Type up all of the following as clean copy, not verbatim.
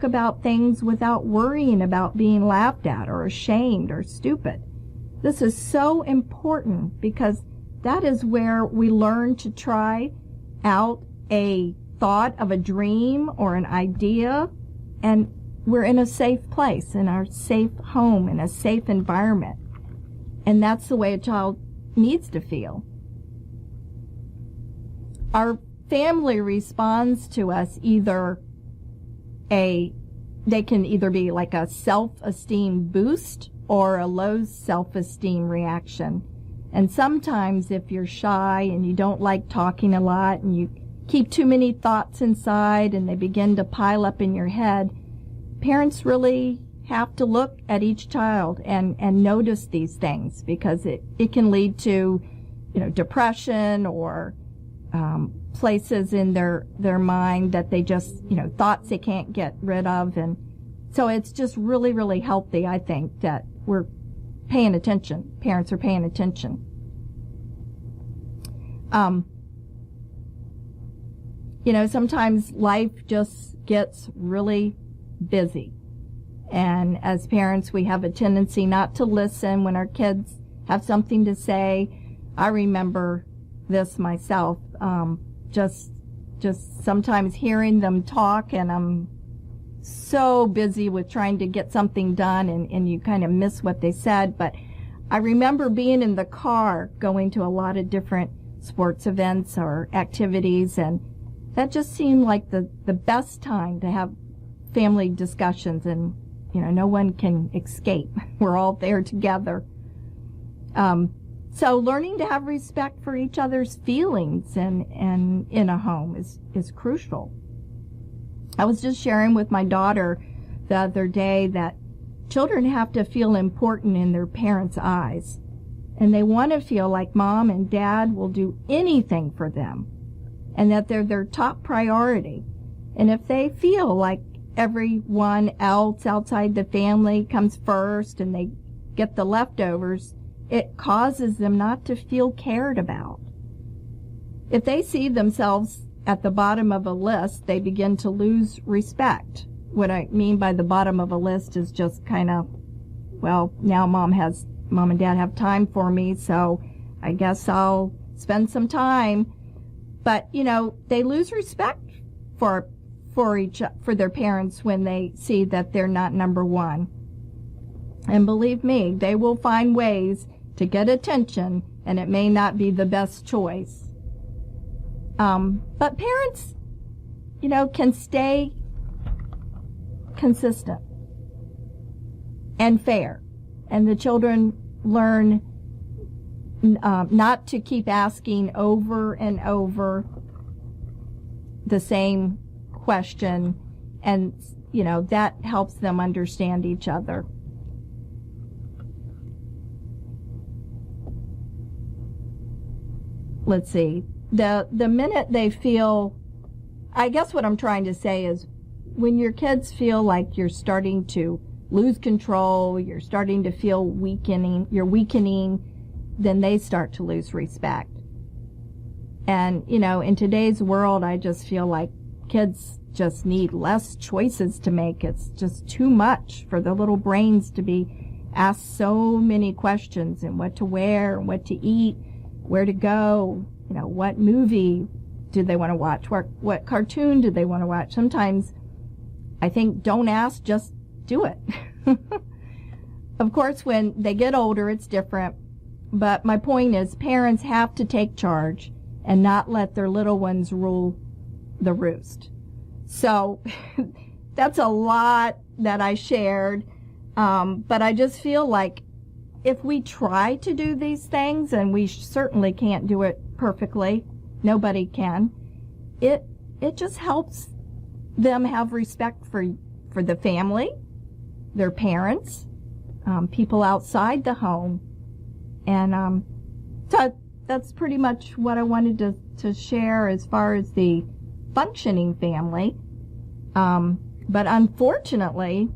talk about things without worrying about being laughed at or ashamed or stupid. This is so important because that is where we learn to try out a thought of a dream or an idea, and we're in a safe place, in our safe home, in a safe environment. And that's the way a child needs to feel. Our family responds to us they can either be like a self-esteem boost or a low self-esteem reaction. And sometimes if you're shy and you don't like talking a lot and you keep too many thoughts inside and they begin to pile up in your head, parents really have to look at each child and notice these things, because it can lead to, depression or places in their mind that they just, thoughts they can't get rid of. And so it's just really, really healthy, I think, that we're paying attention. Parents are paying attention. Sometimes life just gets really busy. And as parents, we have a tendency not to listen when our kids have something to say. I remember this myself, just sometimes hearing them talk, and I'm so busy with trying to get something done, and you kind of miss what they said. But I remember being in the car going to a lot of different sports events or activities, and that just seemed like the best time to have family discussions, and no one can escape. We're all there together. So learning to have respect for each other's feelings and in a home is crucial. I was just sharing with my daughter the other day that children have to feel important in their parents' eyes, and they want to feel like mom and dad will do anything for them, and that they're their top priority. And if they feel like everyone else outside the family comes first and they get the leftovers, it causes them not to feel cared about. If they see themselves at the bottom of a list, they begin to lose respect. What I mean by the bottom of a list is just kind of, well, now mom and dad have time for me, so I guess I'll spend some time. But, they lose respect for their parents when they see that they're not number one. And believe me, they will find ways to get attention, and it may not be the best choice. But parents, can stay consistent and fair, and the children learn not to keep asking over and over the same question, and that helps them understand each other. Let's see, the minute they feel, I guess what I'm trying to say is, when your kids feel like you're starting to lose control, you're starting to feel you're weakening, then they start to lose respect. And, in today's world, I just feel like kids just need less choices to make. It's just too much for the little brains to be asked so many questions, and what to wear, and what to eat, where to go, what movie do they want to watch, what cartoon do they want to watch. Sometimes I think don't ask, just do it. Of course, when they get older, it's different. But my point is, parents have to take charge and not let their little ones rule the roost. So that's a lot that I shared. But I just feel like if we try to do these things, and we certainly can't do it perfectly, nobody can, it just helps them have respect for the family, their parents, people outside the home. And so that's pretty much what I wanted to share as far as the functioning family. But unfortunately,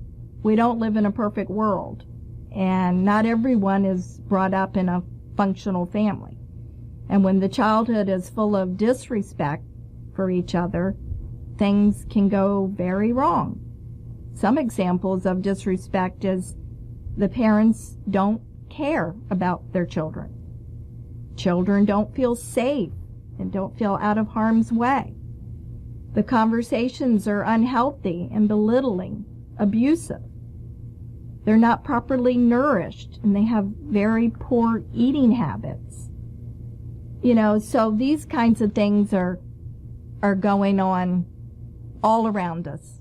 we don't live in a perfect world, and not everyone is brought up in a functional family. And when the childhood is full of disrespect for each other, things can go very wrong. some examples of disrespect is the parents don't care about their children. Children don't feel safe and don't feel out of harm's way. The conversations are unhealthy and belittling, abusive. They're not properly nourished, and they have very poor eating habits. So these kinds of things are going on all around us.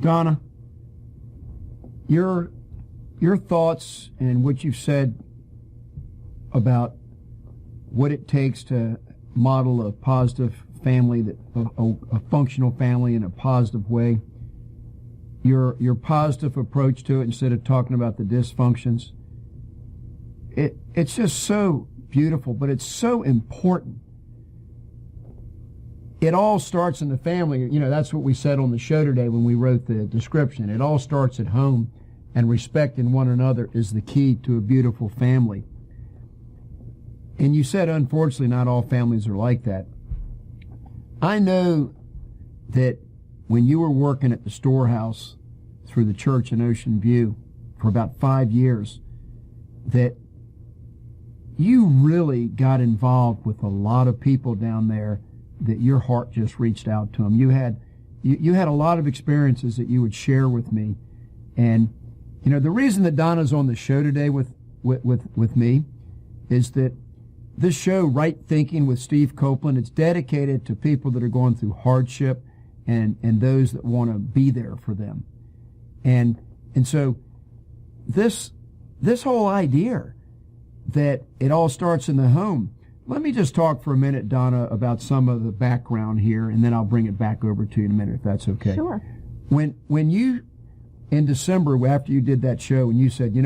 Donna, your thoughts and what you've said about what it takes to model a positive family, a functional family in a positive way, your positive approach to it instead of talking about the dysfunctions, it's just so beautiful, but it's so important. It all starts in the family. That's what we said on the show today when we wrote the description. It all starts at home, and respecting one another is the key to a beautiful family. And you said, unfortunately, not all families are like that. I know that when you were working at the storehouse through the church in Ocean View for about 5 years, that you really got involved with a lot of people down there, that your heart just reached out to them. You had a lot of experiences that you would share with me. And, the reason that Donna's on the show today with me is that this show, Right Thinking with Steve Coplon, it's dedicated to people that are going through hardship and those that want to be there for them. And so this whole idea that it all starts in the home. Let me just talk for a minute, Donna, about some of the background here, and then I'll bring it back over to you in a minute, if that's okay. Sure. When you, in December, after you did that show, and you said,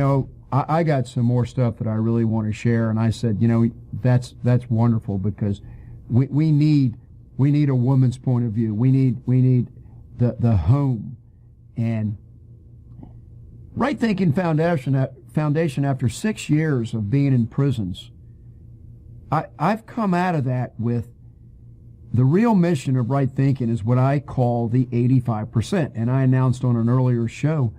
I got some more stuff that I really want to share, and I said, that's wonderful, because we need a woman's point of view. We need the home. And Right Thinking Foundation, after 6 years of being in prisons, I've come out of that with the real mission of Right Thinking is what I call the 85%. And I announced on an earlier show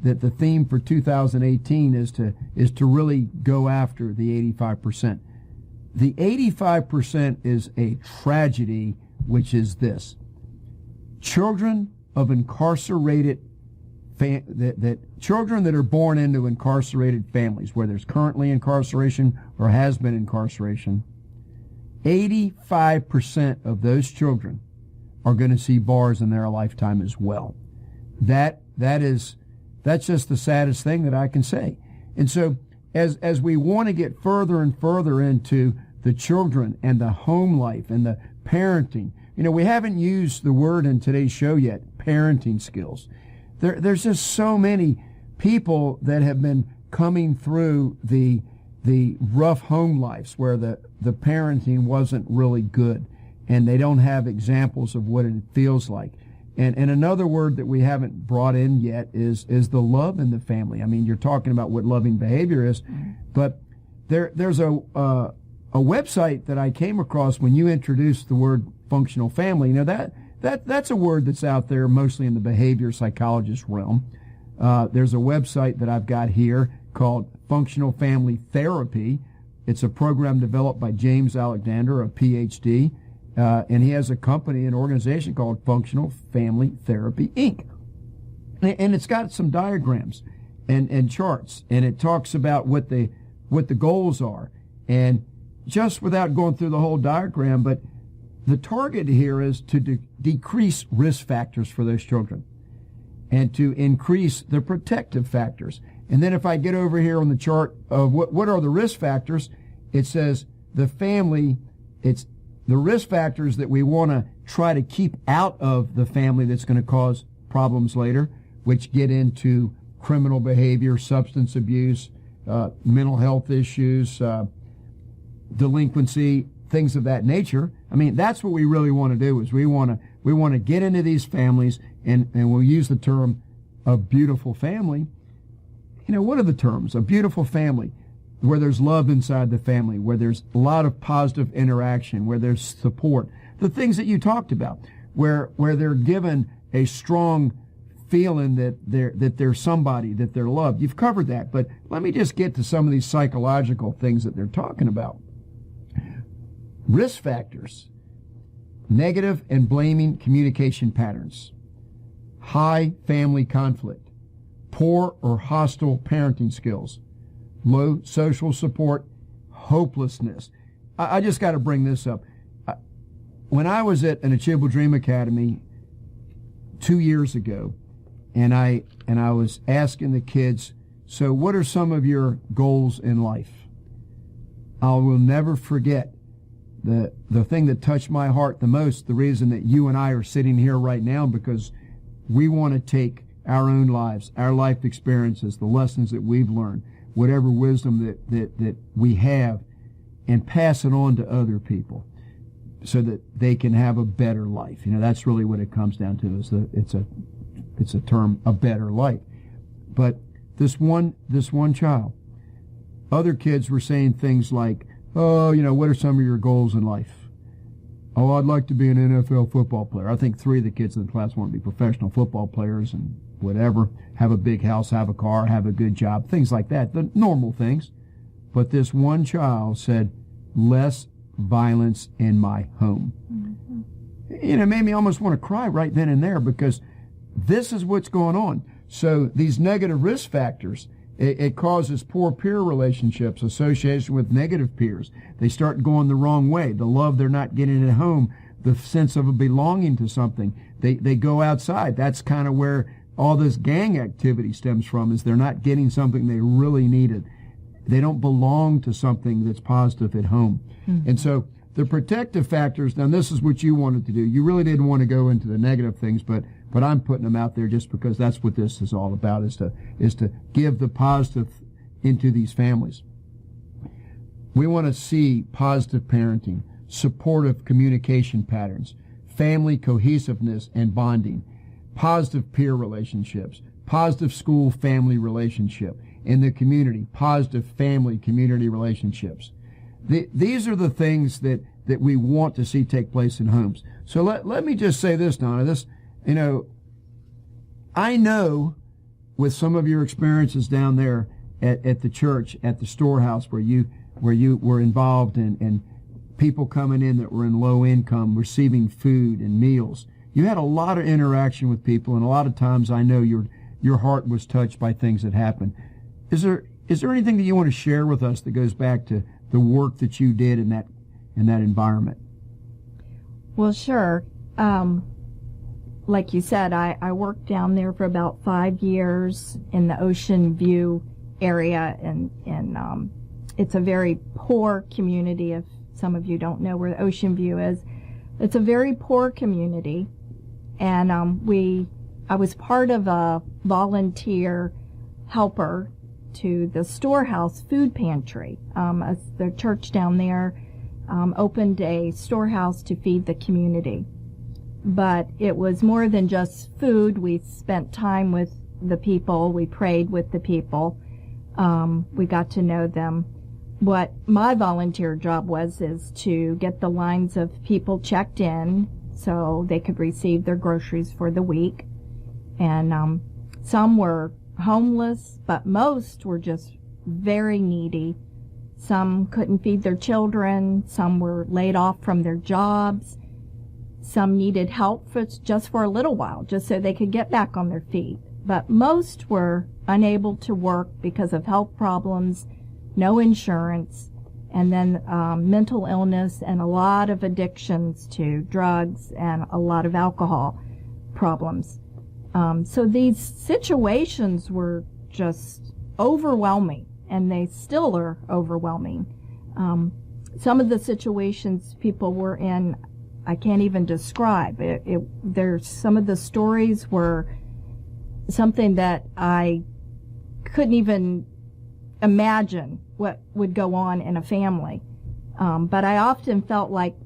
that the theme for 2018 is to really go after the 85%. The 85% is a tragedy, which is this: children of incarcerated children that are born into incarcerated families, where there's currently incarceration or has been incarceration, 85% of those children are going to see bars in their lifetime as well. That's just the saddest thing that I can say. And so as we want to get further and further into the children and the home life and the parenting, we haven't used the word in today's show yet, parenting skills. There's just so many people that have been coming through the rough home lives where the parenting wasn't really good, and they don't have examples of what it feels like. And another word that we haven't brought in yet is the love in the family. I mean, you're talking about what loving behavior is, but there's a website that I came across when you introduced the word functional family. That's a word that's out there mostly in the behavior psychologist realm. There's a website that I've got here called Functional Family Therapy. It's a program developed by James Alexander, a PhD, and he has a company, an organization called Functional Family Therapy, Inc. And it's got some diagrams and charts, and it talks about what the goals are. And just without going through the whole diagram, but the target here is to decrease risk factors for those children and to increase the protective factors. And then if I get over here on the chart of what are the risk factors, it says the family, it's the risk factors that we want to try to keep out of the family that's going to cause problems later, which get into criminal behavior, substance abuse, mental health issues, delinquency, things of that nature. I mean, that's what we really want to do, is we want to get into these families, and we'll use the term a beautiful family. What are the terms? A beautiful family, where there's love inside the family, where there's a lot of positive interaction, where there's support. The things that you talked about. where they're given a strong feeling that they're somebody, that they're loved. You've covered that, but let me just get to some of these psychological things that they're talking about. Risk factors: negative and blaming communication patterns, high family conflict, poor or hostile parenting skills, low social support, hopelessness. I just got to bring this up. When I was at an Achievable Dream Academy 2 years ago, and I was asking the kids, so what are some of your goals in life? I will never forget the thing that touched my heart the most, the reason that you and I are sitting here right now, because we want to take our own lives, our life experiences, the lessons that we've learned, whatever wisdom that we have, and pass it on to other people so that they can have a better life. That's really what it comes down to, it's a term, a better life. But this one child, other kids were saying things like, oh, what are some of your goals in life? Oh, I'd like to be an NFL football player. I think 3 of the kids in the class want to be professional football players and whatever, have a big house, have a car, have a good job, things like that, the normal things. But this one child said, less violence in my home. Mm-hmm. It made me almost want to cry right then and there, because this is what's going on. So these negative risk factors, it causes poor peer relationships, association with negative peers. They start going the wrong way. The love they're not getting at home, the sense of a belonging to something. They go outside. That's kind of where all this gang activity stems from, is they're not getting something they really needed. They don't belong to something that's positive at home. Mm-hmm. And so the protective factors, now this is what you wanted to do. You really didn't want to go into the negative things, but I'm putting them out there just because that's what this is all about, is to give the positive into these families. We want to see positive parenting, supportive communication patterns, family cohesiveness and bonding, positive peer relationships, positive school-family relationship, in the community, positive family-community relationships. These are the things that we want to see take place in homes. So let me just say this, Donna. I know with some of your experiences down there at the church, at the storehouse where you were involved in people coming in that were in low income, receiving food and meals. You had a lot of interaction with people, and a lot of times I know your heart was touched by things that happened. Is there anything that you want to share with us that goes back to the work that you did in that environment? Well, sure. Like you said, I worked down there for about 5 years in the Ocean View area, and it's a very poor community. If some of you don't know where the Ocean View is, it's a very poor community, and I was part of a volunteer helper to the storehouse food pantry. The church down there opened a storehouse to feed the community. But it was more than just food. We spent time with the people. We prayed with the people. We got to know them. What my volunteer job is to get the lines of people checked in so they could receive their groceries for the week. And some were homeless, but most were just very needy. Some couldn't feed their children. Some were laid off from their jobs. Some needed help just for a little while, just so they could get back on their feet. But most were unable to work because of health problems, no insurance, and then mental illness and a lot of addictions to drugs and a lot of alcohol problems. So these situations were just overwhelming, and they still are overwhelming. Some of the situations people were in, I can't even describe. There's some of the stories were something that I couldn't even imagine what would go on in a family. But I often felt like,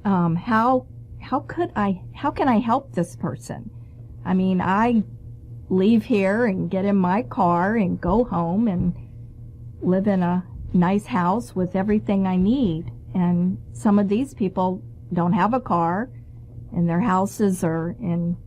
how can I help this person? I mean, I leave here and get in my car and go home and live in a nice house with everything I need. And some of these people don't have a car. and their houses are in